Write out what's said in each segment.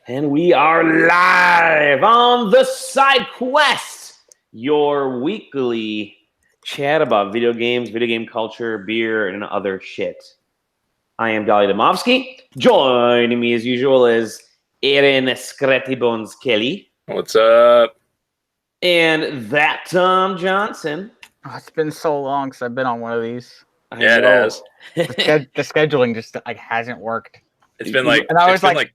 And we are live on the SideQuest, your weekly chat about video games, video game culture, beer, and other shit. I am Dolly Domovsky. Joining me as usual is Aaron Scratty Bones Kelly. What's up? And that Tom Johnson. Oh, it's been so long since I've been on one of these. Yeah, it has. The scheduling just hasn't worked. It's been like, and I was like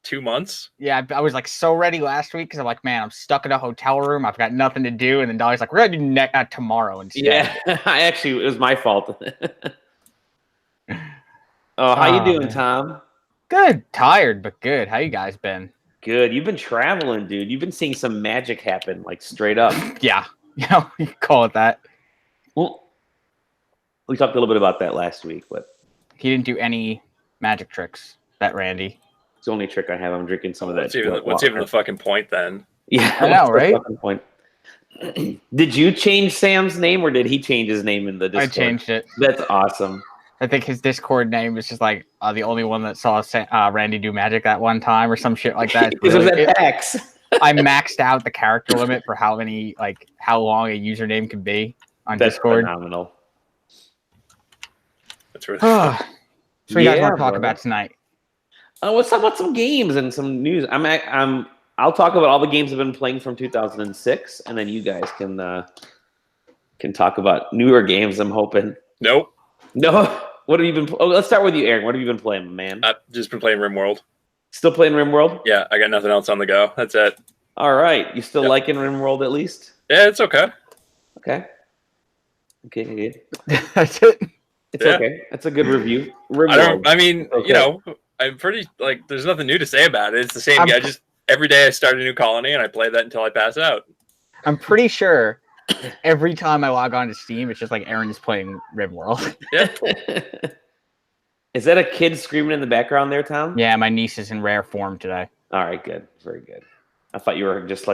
2 months. Yeah, I was like so ready last week because I'm like, man, I'm stuck in a hotel room. I've got nothing to do. And then Dolly's like, we're going to do tomorrow instead. Yeah, it was my fault. Oh, how you doing, man? Tom? Good. Tired, but good. How you guys been? Good. You've been traveling, dude. You've been seeing some magic happen, like straight up. Yeah. You know, you can call it that. Well, we talked a little bit about that last week, but he didn't do any magic tricks, that Randy. It's the only trick I have. I'm drinking some of that. What's even the fucking point then? Yeah, I know, right? The point? Did you change Sam's name, or did he change his name in the Discord? I changed it. That's awesome. I think his Discord name was just like the only one that saw Randy do magic that one time or some shit like that. It was at PAX. I maxed out the character limit for how long a username can be on Discord. Phenomenal. That's really so you guys want to talk about tonight? Let's talk about some games and some news. I'll talk about all the games I've been playing from 2006, and then you guys can talk about newer games. I'm hoping. Nope. No. What have you been? Oh, let's start with you, Aaron. What have you been playing, man? I've just been playing RimWorld. Still playing RimWorld? Yeah, I got nothing else on the go. That's it. All right. You still liking RimWorld at least? Yeah, it's okay. Okay. Okay, good. That's it. It's okay. That's a good review. RimWorld. I'm pretty there's nothing new to say about it. It's the same guy. Just every day I start a new colony and I play that until I pass out. I'm pretty sure every time I log on to Steam, it's just like Aaron's playing RimWorld. Yeah. Is that a kid screaming in the background there, Tom? Yeah, my niece is in rare form today. All right, good. Very good. I thought you were just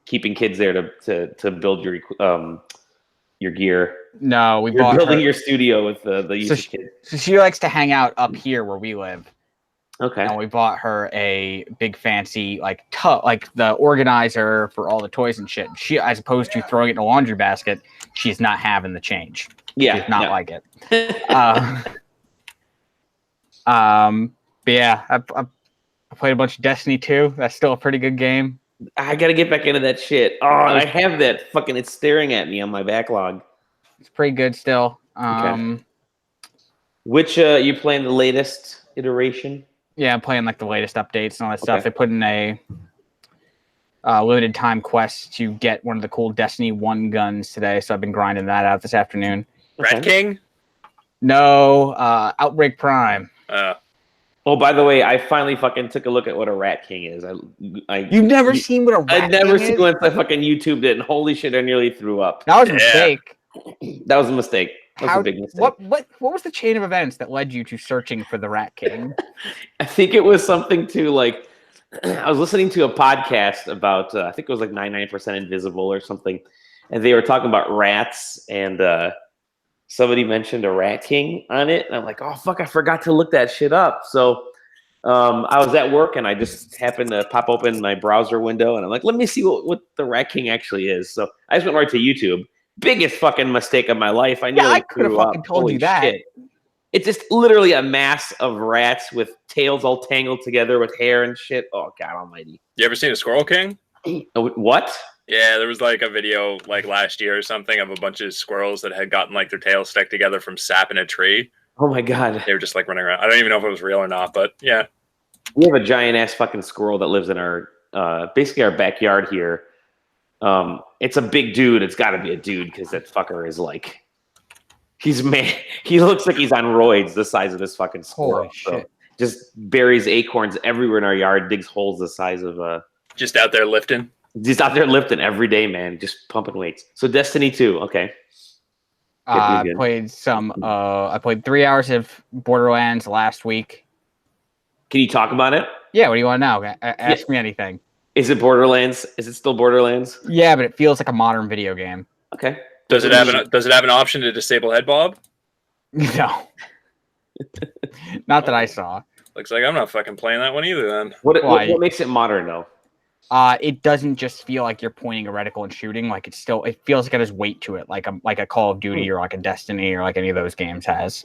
keeping kids there to build your gear. No, You're building your studio with the use of kids. So she likes to hang out up here where we live. Okay. And we bought her a big fancy the organizer for all the toys and shit. She, as opposed to throwing it in a laundry basket, she's not having the change. Yeah. She does not like it. But yeah, I played a bunch of Destiny 2. That's still a pretty good game. I gotta get back into that shit. Oh, I have that fucking. It's staring at me on my backlog. It's pretty good still. Okay. Which you playing the latest iteration? Yeah, I'm playing the latest updates and all that stuff. They put in a limited time quest to get one of the cool Destiny 1 guns today, so I've been grinding that out this afternoon. Rat King? No, Outbreak Prime. Oh, by the way, I finally fucking took a look at what a Rat King is. You've never seen what a Rat King is? I've never seen one. I fucking YouTubed it, and holy shit, I nearly threw up. That was a mistake. That was a mistake. That was a big mistake. What was the chain of events that led you to searching for the Rat King? I think it was something to I was listening to a podcast about I think it was 99% Invisible or something, and they were talking about rats, and somebody mentioned a Rat King on it, and I'm like, oh fuck, I forgot to look that shit up. So I was at work and I just happened to pop open my browser window, and I'm like, let me see what the Rat King actually is. So I just went right to YouTube. Biggest fucking mistake of my life. I could have fucking told you that. Shit. It's just literally a mass of rats with tails all tangled together with hair and shit. Oh God Almighty! You ever seen a Squirrel King? What? Yeah, there was a video last year or something of a bunch of squirrels that had gotten their tails stuck together from sap in a tree. Oh my God! They were just running around. I don't even know if it was real or not, but yeah. We have a giant ass fucking squirrel that lives in our basically our backyard here. It's a big dude. It's got to be a dude because that fucker is he looks like he's on roids the size of this fucking squirrel. Holy shit. So just buries acorns everywhere in our yard, digs holes the size of just out there lifting. Just out there lifting every day, man. Just pumping weights. So Destiny 2, okay. I played 3 hours of Borderlands last week. Can you talk about it? Yeah, what do you want to know? Ask me anything. Is it Borderlands? Is it still Borderlands? Yeah, but it feels like a modern video game. Okay. Does it have an option to disable head bob? No. Not that I saw. Looks like I'm not fucking playing that one either then. What makes it modern though? It doesn't just feel like you're pointing a reticle and shooting. Like it feels like it has weight to it, like a Call of Duty or like a Destiny or like any of those games has.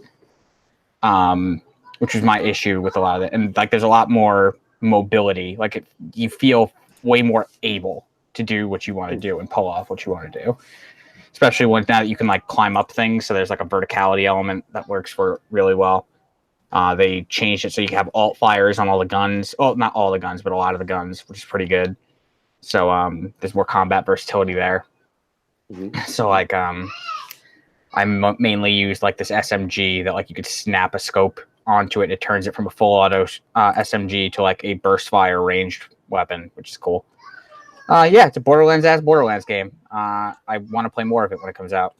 Which is my issue with a lot of it. And like there's a lot more mobility. Like you feel way more able to do what you want to do and pull off what you want to do. Especially now that you can like climb up things, so there's like a verticality element that works for really well. They changed it so you can have alt fires on all the guns. Well, not all the guns, but a lot of the guns, which is pretty good. So there's more combat versatility there. Mm-hmm. So like I mainly use like this SMG that like you could snap a scope onto it. It turns it from a full auto SMG to like a burst fire ranged weapon, which is cool. Yeah, it's a Borderlands game. I want to play more of it when it comes out.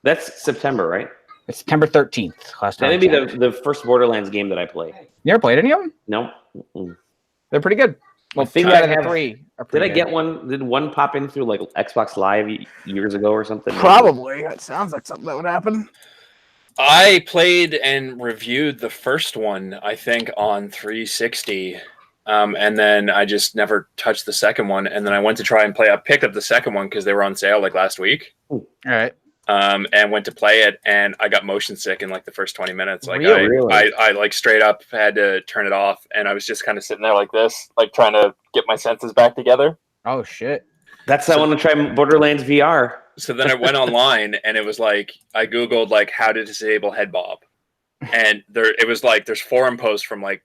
That's September, right? It's September 13th. Last time. That may be the first Borderlands game that I played. You ever played any of them? No. They're pretty good. Well, two out of the three are pretty good. I get one? Did one pop in through like Xbox Live years ago or something? Probably. That sounds like something that would happen. I played and reviewed the first one, I think, on 360. And then I just never touched the second one. And then I went to try and play. I picked up the second one because they were on sale like last week. All right. And went to play it, and I got motion sick in like the first 20 minutes. Like really? I like straight up had to turn it off, and I was just kind of sitting there like this, like trying to get my senses back together. Oh shit! I want to try Borderlands VR. So then I went online, and it was like I googled like how to disable head bob, and it was like there's forum posts from like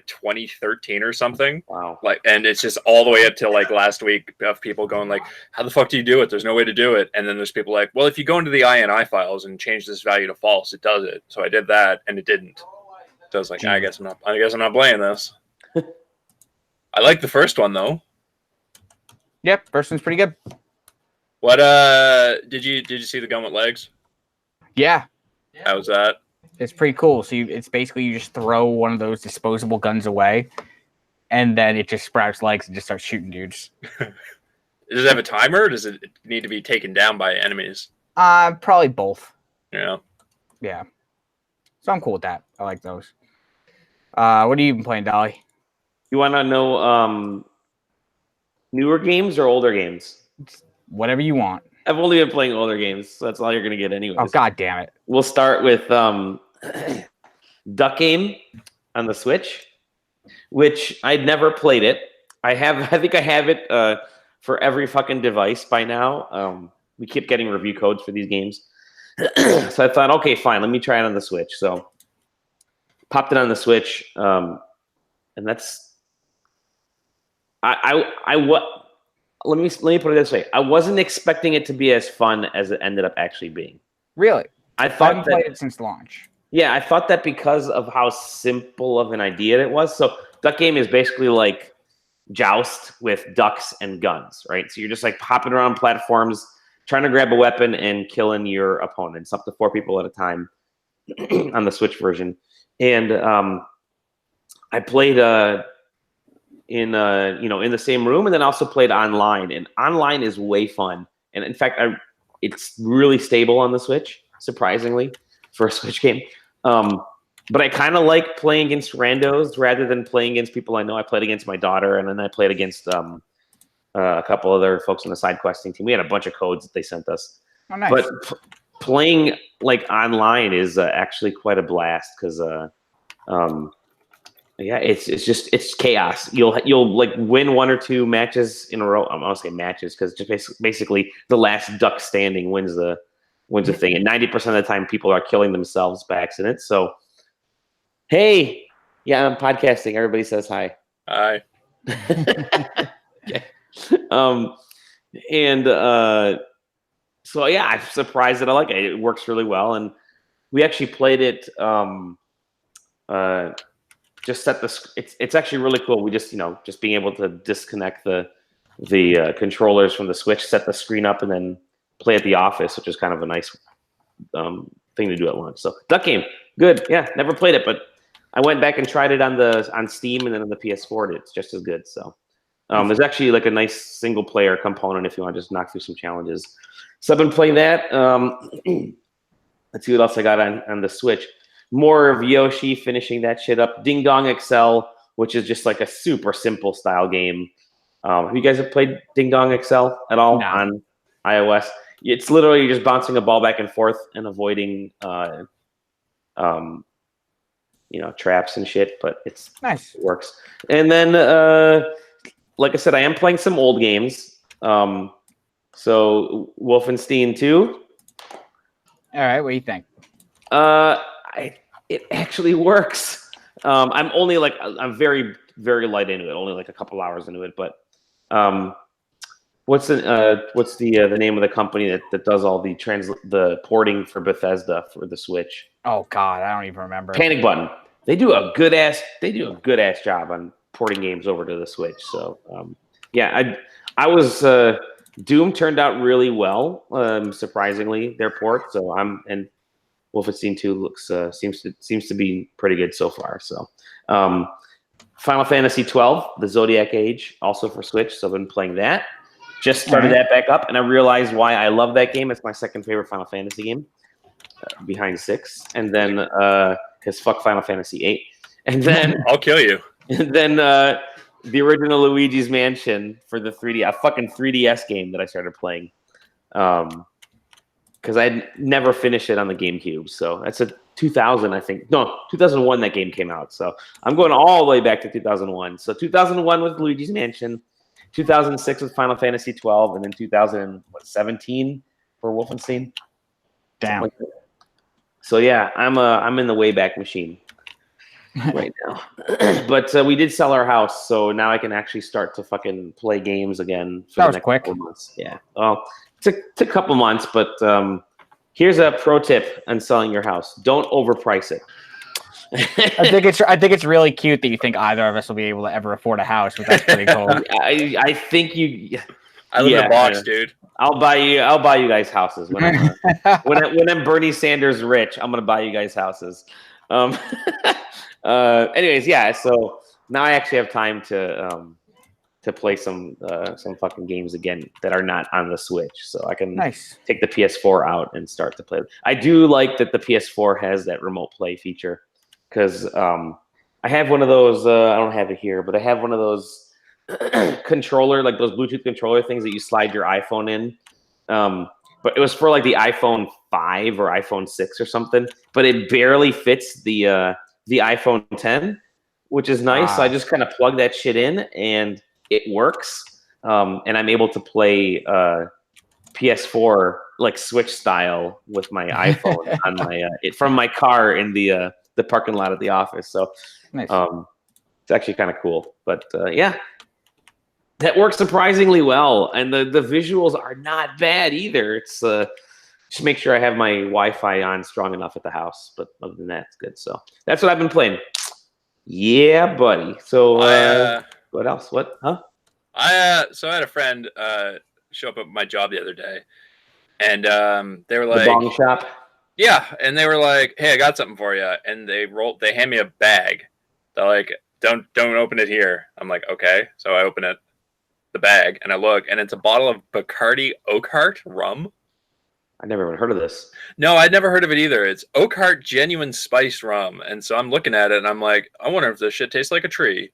2013 or something. Wow. Like, and it's just all the way up till like last week of people going like, how the fuck do you do it? There's no way to do it. And then there's people like, well, if you go into the INI files and change this value to false, it does it. So I did that and it didn't. So I was like, I guess I'm not playing this. I like the first one though. Yep. First one's pretty good. What, did you see the gun with legs? Yeah. How was that? It's pretty cool. So it's basically you just throw one of those disposable guns away, and then it just sprouts legs and just starts shooting dudes. Does it have a timer, or does it need to be taken down by enemies? Probably both. Yeah. Yeah. So I'm cool with that. I like those. What are you even playing, Dolly? You want to know newer games or older games? Whatever you want. I've only been playing older games, so that's all you're going to get anyway. Oh, God damn it. We'll start with Duck Game on the Switch, which I'd never played it. I think I have it for every fucking device by now. We keep getting review codes for these games. So I thought, okay, fine, let me try it on the Switch. So popped it on the Switch, and that's let me put it this way. I wasn't expecting it to be as fun as it ended up actually being. Really? I haven't played it since launch. Yeah, I thought that because of how simple of an idea it was. So Duck Game is basically like Joust with ducks and guns, right? So you're just like hopping around platforms, trying to grab a weapon and killing your opponents, up to 4 people at a time on the Switch version. And I played in the same room, and then also played online. And online is way fun. And in fact, it's really stable on the Switch, surprisingly, for a Switch game. But I kind of like playing against randos rather than playing against people I know. I played against my daughter, and then I played against a couple other folks on the side questing team. We had a bunch of codes that they sent us. Oh, nice. But playing like online is actually quite a blast because yeah, it's chaos. You'll like win 1 or 2 matches in a row. I'm gonna say matches because just basically the last duck standing wins the thing. And 90% of the time, people are killing themselves by accident. So, hey, yeah, I'm podcasting. Everybody says hi. Hi. Yeah. So yeah, I'm surprised that I like it. It works really well, and we actually played it. Just set the. It's actually really cool. We just just being able to disconnect the controllers from the Switch, set the screen up, and then play at the office, which is kind of a nice thing to do at lunch. So Duck Game, good. Yeah, never played it, but I went back and tried it on Steam and then on the PS4. And it's just as good. So there's actually like a nice single player component if you want to just knock through some challenges. So I've been playing that. Let's see what else I got on the Switch. more of Yoshi finishing that shit up. Ding Dong Excel, which is just like a super simple style game. Have you guys played Ding Dong Excel at all on iOS? It's literally just bouncing a ball back and forth and avoiding, traps and shit. But it's nice. It works. And then, like I said, I am playing some old games. So Wolfenstein 2. All right, what do you think? It actually works. I'm very, very light into it. Only like a couple hours into it, but what's the name of the company that does all the porting for Bethesda for the Switch? Oh God, I don't even remember. Panic Button. They do a good ass job on porting games over to the Switch. So I was Doom turned out really well, surprisingly, their port. So and Wolfenstein 2 looks seems to be pretty good so far. So Final Fantasy 12, the Zodiac Age, also for Switch. So I've been playing that. Just started that back up, and I realized why I love that game. It's my second favorite Final Fantasy game, behind 6, and then because fuck Final Fantasy 8, and then I'll kill you. And then the original Luigi's Mansion for the 3D, a fucking 3DS game that I started playing, because I never finished it on the GameCube. So that's a 2000, I think. No, 2001 that game came out. So I'm going all the way back to 2001. So 2001 with Luigi's Mansion, 2006 with Final Fantasy 12, and then 2017 for Wolfenstein. Damn. So yeah, I'm in the Wayback Machine right now. But we did sell our house, so now I can actually start to fucking play games again for the next couple months. Yeah. Well, it took a couple months, but here's a pro tip on selling your house: don't overprice it. I think it's really cute that you think either of us will be able to ever afford a house, but that's pretty cool. I think you. I live in a box, dude. I'll buy you guys houses when I'm when I'm Bernie Sanders rich. I'm gonna buy you guys houses. Anyways, yeah. So now I actually have time to play some fucking games again that are not on the Switch, so I can take the PS4 out and start to play. I do like that the PS4 has that remote play feature, because I have one of those. I don't have it here, but I have one of those controller, like those Bluetooth controller things that you slide your iPhone in. But it was for like the iPhone 5 or iPhone 6 or something, but it barely fits the iPhone 10, which is nice. So I just kind of plug that shit in and it works. And I'm able to play PS4 like Switch style with my iPhone on my from my car in the parking lot at the office. So nice. It's actually kind of cool. But yeah. That works surprisingly well, and the visuals are not bad either. It's just make sure I have my Wi-Fi on strong enough at the house, but other than that, it's good. So that's what I've been playing. Yeah, buddy. So what else? What? Huh? So I had a friend show up at my job the other day, and they were like, the bong shop. Yeah, and they were like, "Hey, I got something for you," and they hand me a bag. They're like, "Don't open it here." I'm like, "Okay," so I open it. The bag, and I look, and it's a bottle of Bacardi Oakhart rum. I never even heard of this. No, I'd never heard of it either. It's Oakhart Genuine Spiced Rum, and so I'm looking at it, and I'm like, I wonder if this shit tastes like a tree.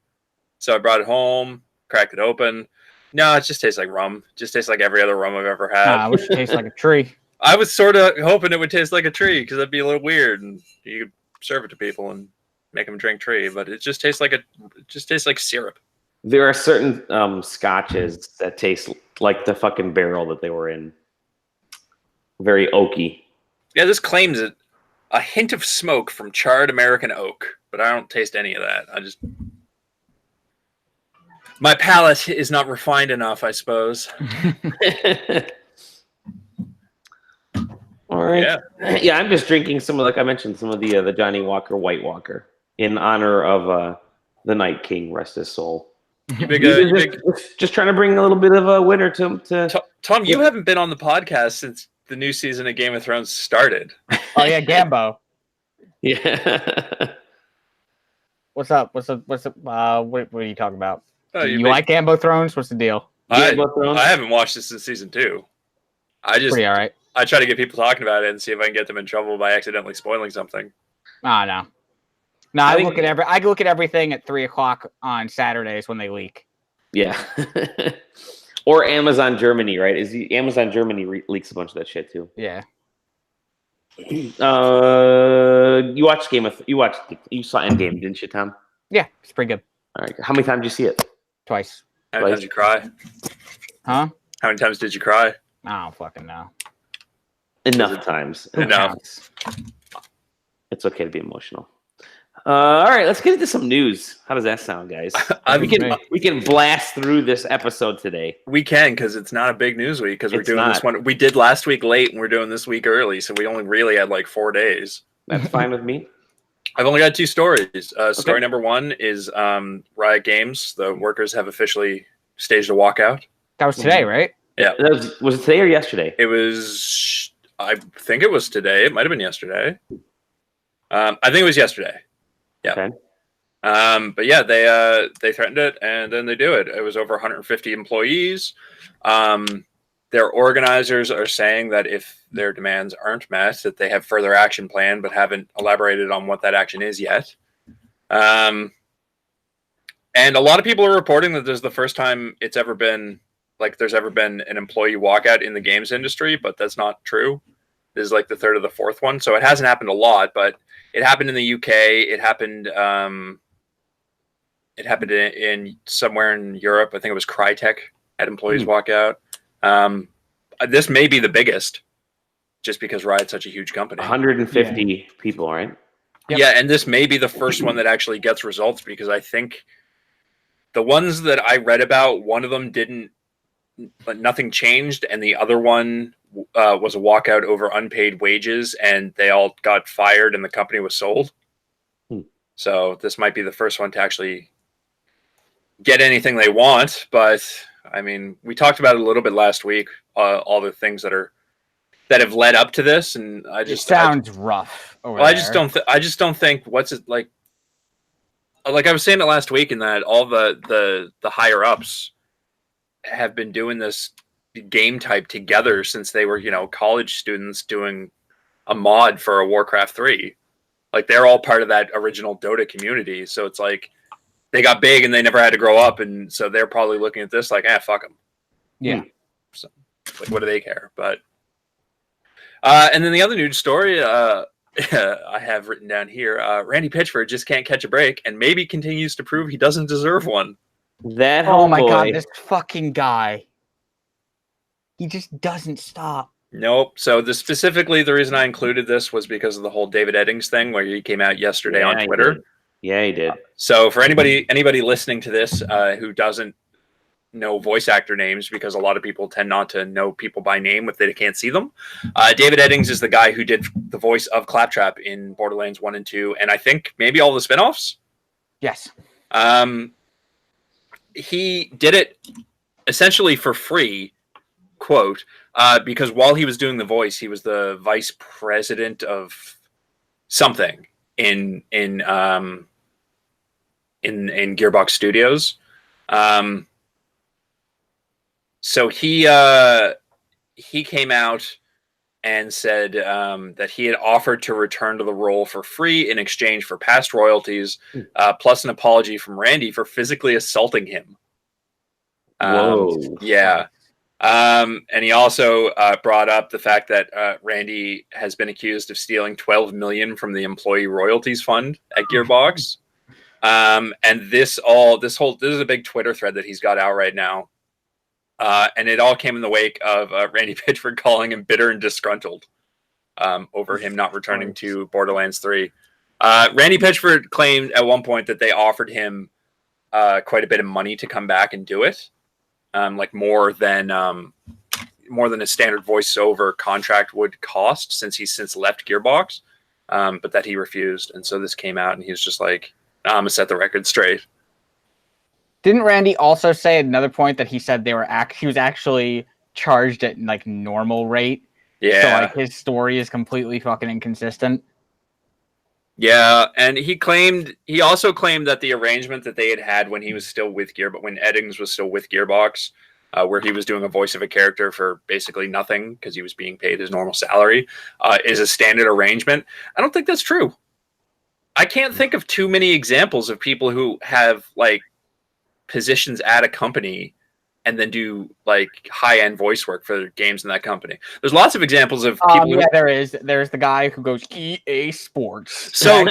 So I brought it home, cracked it open. No, it just tastes like rum. It just tastes like every other rum I've ever had. I wish it tastes like a tree. I was sort of hoping it would taste like a tree, because that'd be a little weird, and you could serve it to people and make them drink tree, but it just tastes like syrup. There are certain scotches that taste like the fucking barrel that they were in. Very oaky. Yeah, this claims it a hint of smoke from charred American oak, but I don't taste any of that. My palate is not refined enough, I suppose. All right. Yeah, I'm just drinking some of, like I mentioned, some of the Johnny Walker White Walker in honor of the Night King, rest his soul. Just trying to bring a little bit of a winter to Tom, you haven't been on the podcast since the new season of Game of Thrones started. Oh yeah, Gambo. Yeah. What's up? What are you talking about? You like like Gambo Thrones? What's the deal? I haven't watched this since season 2. Pretty all right. I try to get people talking about it and see if I can get them in trouble by accidentally spoiling something. Oh no. No, I I think- look at everything at 3:00 on Saturdays when they leak. Yeah. Or Amazon Germany, right? Amazon Germany leaks a bunch of that shit too. Yeah. You saw Endgame, didn't you, Tom? Yeah, it's pretty good. All right. How many times did you see it? Twice. How many times did you cry? Huh? How many times did you cry? I don't fucking know. Enough times. Who Enough. counts? It's okay to be emotional. All right, let's get into some news. How does that sound, guys? We can blast through this episode today. We can, because it's not a big news week, because we're It's doing not. this one. We did last week late, and we're doing this week early, so we only really had like 4 days. That's fine with me. I've only got 2 stories. Okay. Story number 1 is Riot Games. The workers have officially staged a walkout. That was today, right? Yeah. Was it today or yesterday? It was, I think it was today. It might have been yesterday. I think it was yesterday. Yeah. Okay. But yeah, they threatened it, and then they do it. It was over 150 employees. Their organizers are saying that if their demands aren't met, that they have further action planned, but haven't elaborated on what that action is yet. And a lot of people are reporting that this is the first time there's ever been an employee walkout in the games industry, but that's not true. This is like the 3rd or the 4th one, so it hasn't happened a lot, but it happened in the UK. It happened in somewhere in Europe. I think it was Crytek had employees walk out. This may be the biggest, just because Riot's such a huge company. 150 people, right? Yep. Yeah, and this may be the first one that actually gets results, because I think the ones that I read about, one of them didn't, but nothing changed, and the other one was a walkout over unpaid wages, and they all got fired, and the company was sold. So this might be the first one to actually get anything they want. But I mean, we talked about it a little bit last week. All the things that have led up to this, and It sounds rough. I just don't think what's it like. Like I was saying it last week, in that all the higher ups have been doing this game type together since they were, college students doing a mod for a Warcraft 3. Like, they're all part of that original Dota community. So it's like they got big and they never had to grow up, and so they're probably looking at this like, fuck them. Yeah. So, like, what do they care? But and then the other news story I have written down here: Randy Pitchford just can't catch a break, and maybe continues to prove he doesn't deserve one. Oh my god, this fucking guy. He just doesn't stop. Nope. So specifically, the reason I included this was because of the whole David Eddings thing, where he came out yesterday on Twitter. Yeah, he did. So for anybody listening to this who doesn't know voice actor names, because a lot of people tend not to know people by name if they can't see them, David Eddings is the guy who did the voice of Claptrap in Borderlands 1 and 2, and I think maybe all the spinoffs. Yes. He did it essentially for free, quote, because while he was doing the voice, he was the vice president of something in Gearbox Studios. So he came out and said that he had offered to return to the role for free in exchange for past royalties, plus an apology from Randy for physically assaulting him. Whoa. Yeah. And he also brought up the fact that Randy has been accused of stealing $12 million from the employee royalties fund at Gearbox. And this is a big Twitter thread that he's got out right now. And it all came in the wake of Randy Pitchford calling him bitter and disgruntled over him not returning to Borderlands 3. Randy Pitchford claimed at one point that they offered him quite a bit of money to come back and do it. Like more than a standard voiceover contract would cost, since he's since left Gearbox, but that he refused. And so this came out, and he was just like, I'm gonna set the record straight. Didn't Randy also say at another point that he said he was actually charged at like normal rate? Yeah. So like his story is completely fucking inconsistent. Yeah, and he also claimed that the arrangement that they had when he was still with when Eddings was still with Gearbox, where he was doing a voice of a character for basically nothing because he was being paid his normal salary, is a standard arrangement. I don't think that's true. I can't think of too many examples of people who have like positions at a company and then do like high-end voice work for games in that company. There's lots of examples of people who, Yeah, there is. There's the guy who goes EA Sports. So-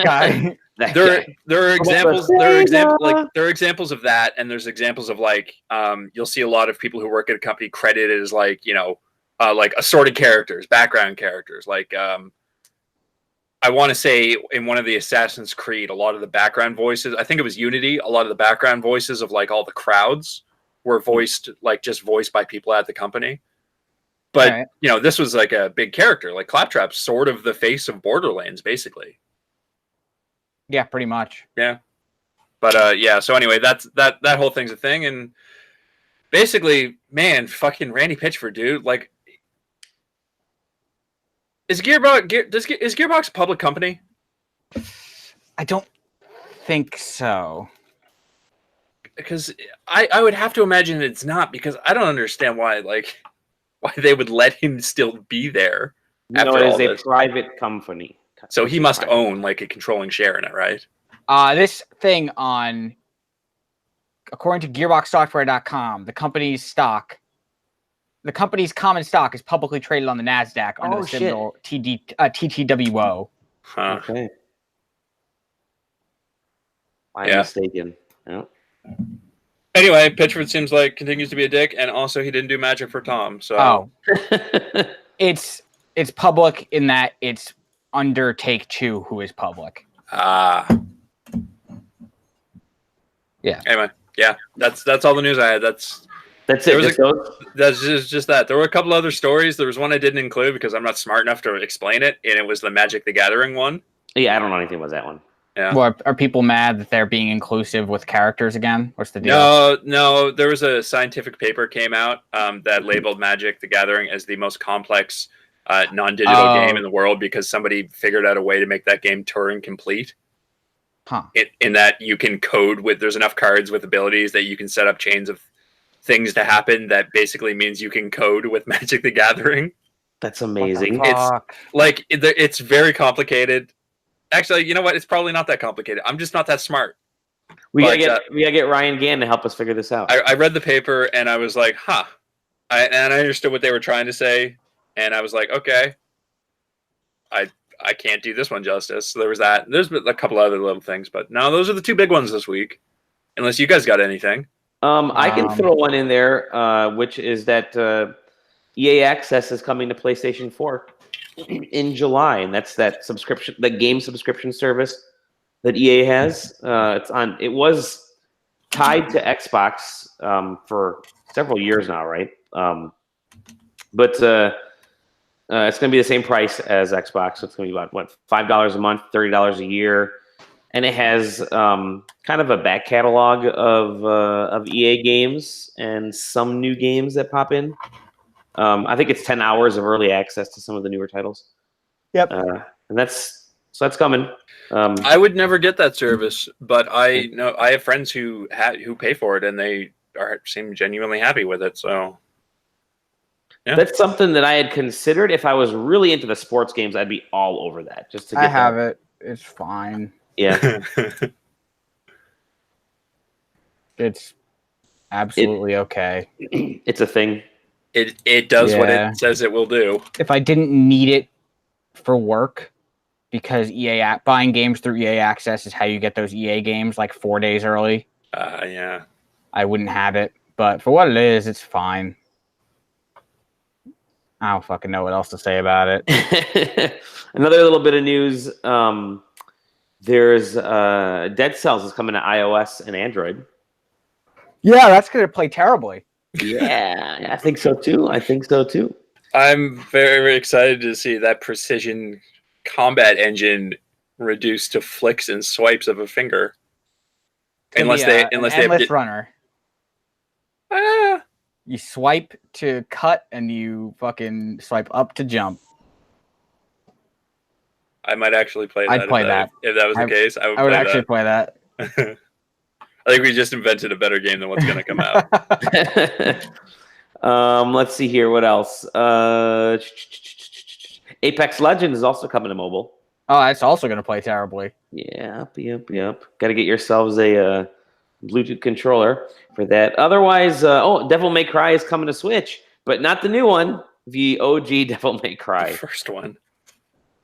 That guy. there are examples of that, and there's examples of like you'll see a lot of people who work at a company credited as like, you know, like assorted characters, background characters. Like I want to say in one of the Assassin's Creed, a lot of the background voices, I think it was Unity, a lot of the background voices of like all the crowds were voiced by people at the company. But Right. you know, this was like a big character, like Claptrap's sort of the face of Borderlands, basically. Yeah, pretty much. Yeah. But yeah, so anyway, that whole thing's a thing, and basically, man, fucking Randy Pitchford, dude, like, is Gearbox a public company? I don't think so. Because I would have to imagine it's not, because I don't understand why they would let him still be there. No, it is a private company. So he must own like a controlling share in it, right? This thing on, according to GearboxSoftware.com, the company's common stock is publicly traded on the NASDAQ under the symbol TTWO. Huh. Okay. I'm Yeah. mistaken. Yeah. Anyway, Pitchford seems like continues to be a dick, and also he didn't do Magic for Tom. So it's public in that it's under Take-Two, who is public. Yeah. Anyway, yeah, that's all the news I had. That's it. That's just that. There were a couple other stories. There was one I didn't include because I'm not smart enough to explain it, and it was the Magic the Gathering one. Yeah, I don't know anything about that one. Yeah. Well, are people mad that they're being inclusive with characters again? What's the deal? No. There was a scientific paper came out that labeled Magic the Gathering as the most complex non-digital game in the world because somebody figured out a way to make that game Turing complete. Huh. In that you can code with, there's enough cards with abilities that you can set up chains of things to happen. That basically means you can code with Magic the Gathering. That's amazing. It's very complicated. Actually, you know what? It's probably not that complicated. I'm just not that smart. We gotta get Ryan Gann to help us figure this out. I read the paper and I was like, huh. And I understood what they were trying to say. And I was like, okay. I can't do this one justice. So there was that. There's a couple other little things, but no, those are the two big ones this week. Unless you guys got anything. I can throw one in there, which is that EA Access is coming to PlayStation 4 in July, and that's that subscription, the game subscription service that EA has. It was tied to Xbox for several years now, right? But it's going to be the same price as Xbox. So it's going to be about $5 a month, $30 a year, and it has kind of a back catalog of EA games and some new games that pop in. I think it's 10 hours of early access to some of the newer titles. Yep. And that's coming. I would never get that service, but I know I have friends who pay for it and they seem genuinely happy with it. So yeah. That's something that I had considered. If I was really into the sports games, I'd be all over that. Just to get it. It's fine. Yeah. It's absolutely okay. It's a thing. It does what it says it will do. If I didn't need it for work, because buying games through EA Access is how you get those EA games like 4 days early. Yeah. I wouldn't have it, but for what it is, it's fine. I don't fucking know what else to say about it. Another little bit of news. There's Dead Cells is coming to iOS and Android. Yeah, that's going to play terribly. Yeah, I think so too. I'm very, very excited to see that precision combat engine reduced to flicks and swipes of a finger. Unless they endless runner. You swipe to cut and you fucking swipe up to jump. I might actually play that. I'd play that. If that was the case, I would actually play that. I think we just invented a better game than what's going to come out. Let's see here. What else? Apex Legends is also coming to mobile. Oh, that's also going to play terribly. Yep. Got to get yourselves a Bluetooth controller for that. Otherwise, Devil May Cry is coming to Switch, but not the new one. The OG Devil May The Cry. first one.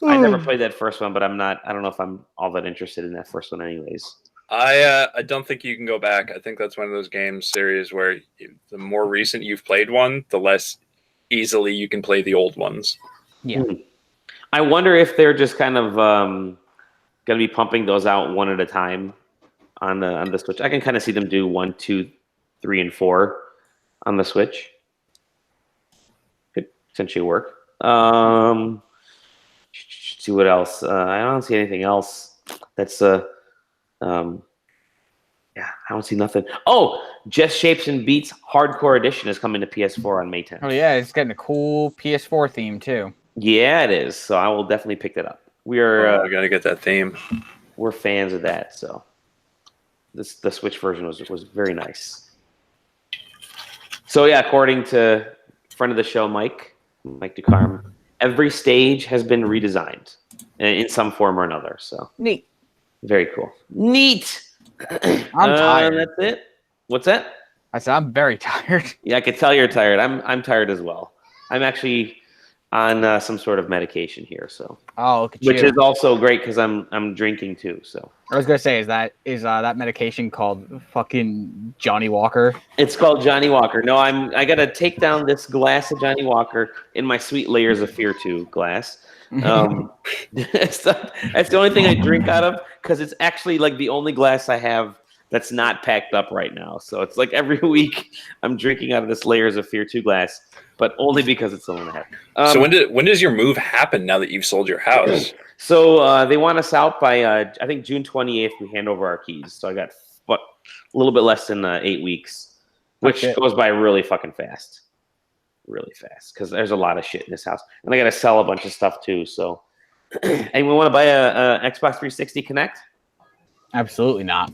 I never played that first one, but I don't know if I'm all that interested in that first one anyways. I don't think you can go back. I think that's one of those game series where the more recent you've played one, the less easily you can play the old ones. Yeah. I wonder if they're just kind of going to be pumping those out one at a time on the Switch. I can kind of see them do 1, 2, 3, and 4 on the Switch. Could potentially work. See what else. I don't see anything else. That's yeah, I don't see nothing. Oh, Just Shapes and Beats Hardcore Edition is coming to PS4 on May 10th. Oh yeah, it's getting a cool PS4 theme too. Yeah, it is. So I will definitely pick that up. We are. We gotta get that theme. We're fans of that. So the Switch version was very nice. So yeah, according to friend of the show, Mike Ducarme, every stage has been redesigned in some form or another. So Neat. Very cool. Neat. I'm tired. That's it. What's that? I said I'm very tired. Yeah, I could tell you're tired. I'm tired as well. I'm actually on some sort of medication here, so Oh, look at you. which is also great because I'm drinking too. So I was gonna say, is that medication called fucking Johnny Walker? it's called Johnny Walker. No, I gotta take down this glass of Johnny Walker in my Sweet Layers of Fear 2 glass. That's the only thing I drink out of because it's actually like the only glass I have that's not packed up right now. So it's like every week I'm drinking out of this Layers of Fear 2 glass, but only because it's the one I have. So when does your move happen now that you've sold your house? So they want us out by I think June 28th. We hand over our keys. So I got a little bit less than 8 weeks, which goes by really fucking fast. Really fast because there's a lot of shit in this house, and I got to sell a bunch of stuff too. So, and we want to buy a Xbox 360 Connect. Absolutely not.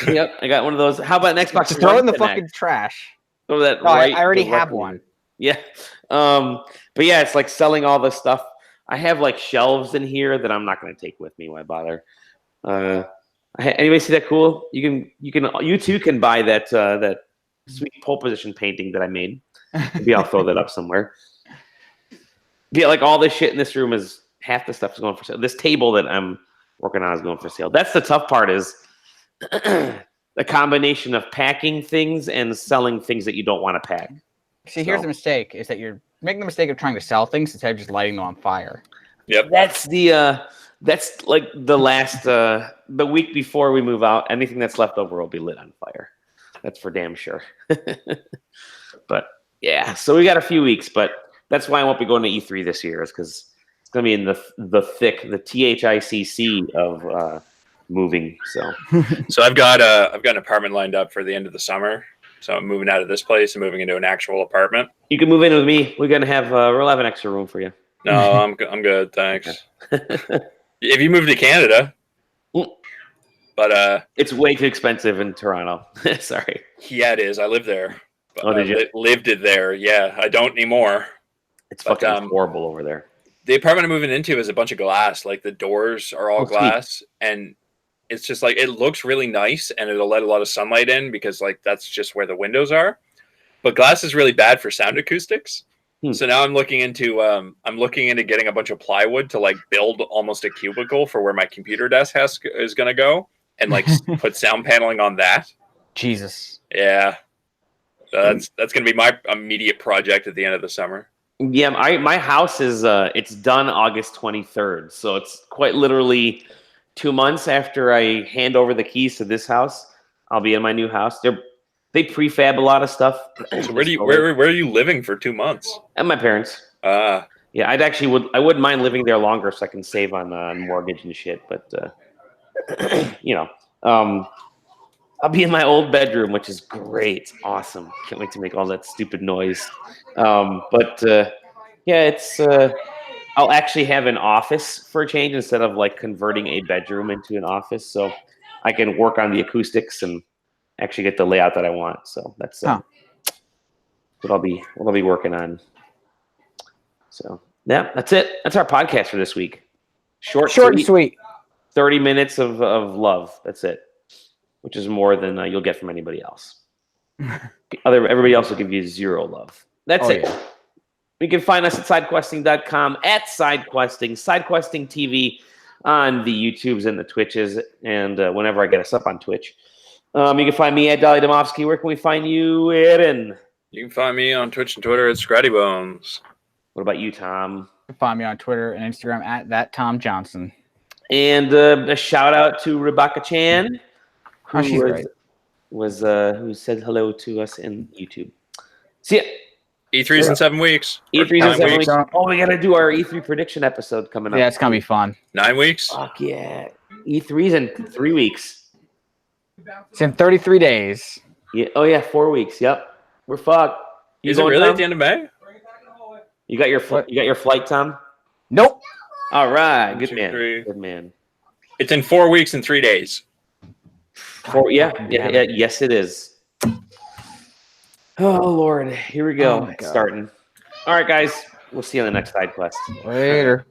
Yep, I got one of those. How about an Xbox? Just throw it in the Connect? fucking trash. Oh, that No, right. I already have directly. one. Yeah, but yeah, it's like selling all the stuff. I have like shelves in here that I'm not going to take with me. Why bother? Anybody see that cool? You too can buy that sweet pole position painting that I made. Maybe I'll throw that up somewhere. Yeah, like all this shit in this room is half the stuff is going for sale. This table that I'm working on is going for sale. That's the tough part is the combination of packing things and selling things that you don't want to pack. See, here's the mistake: is that you're making the mistake of trying to sell things instead of just lighting them on fire. Yep. That's like the last the week before we move out. Anything that's left over will be lit on fire. That's for damn sure. But yeah, so we got a few weeks, but that's why I won't be going to E3 this year, is because it's going to be in the THICC of moving. So I've got an apartment lined up for the end of the summer. So I'm moving out of this place and moving into an actual apartment. you can move in with me. We're gonna have we'll have an extra room for you. No, I'm good, thanks. If you move to Canada, but It's way too expensive in Toronto. Sorry. yeah, it is. I live there. Oh, did you? Lived it there. Yeah, I don't anymore. It's But, fucking horrible over there. The apartment I'm moving into is a bunch of glass. Like the doors are all sweet. glass, and it's just like it looks really nice, and it'll let a lot of sunlight in because like that's just where the windows are. But glass is really bad for sound acoustics. So now I'm looking into getting a bunch of plywood to like build almost a cubicle for where my computer desk is going to go, and like put sound paneling on that. Jesus. Yeah, so that's going to be my immediate project at the end of the summer. Yeah, my house is it's done August 23rd, so it's quite literally 2 months after I hand over the keys to this house. I'll be in my new house. They prefab a lot of stuff. So where are you living for 2 months? At my parents. Yeah, I wouldn't mind living there longer so I can save on mortgage and shit. But I'll be in my old bedroom, which is great, awesome. Can't wait to make all that stupid noise. Yeah, it's I'll actually have an office for a change instead of like converting a bedroom into an office, so I can work on the acoustics and actually get the layout that I want. So that's what I'll be working on. So yeah, that's it. That's our podcast for this week. Short and sweet. 30 minutes of love. That's it, which is more than you'll get from anybody else. Everybody else will give you zero love. That's it. Yeah. You can find us at sidequesting.com, at sidequesting, sidequesting TV on the YouTubes and the Twitches, and whenever I get us up on Twitch. You can find me at Dolly Domofsky. Where can we find you, Aaron? You can find me on Twitch and Twitter at Scratty Bones. What about you, Tom? You can find me on Twitter and Instagram at ThatTomJohnson. And a shout out to Rebecca Chan, She's great. Who said hello to us in YouTube. See ya. E3's in 7 weeks. E3's in 7 weeks. Oh, we got to do our E3 prediction episode coming up. Yeah, it's going to be fun. 9 weeks? Fuck yeah. E3's in 3 weeks. It's in 33 days. Yeah. Oh, yeah, 4 weeks. Yep. We're fucked. Is it really at the end of May? You got your flight, Tom? Nope. All right. Good 2, man. 3. Good man. It's in 4 weeks and 3 days. Yes, it is. Oh, Lord. Here we go. Oh, my God. Starting. All right, guys. We'll see you on the next side quest. Later.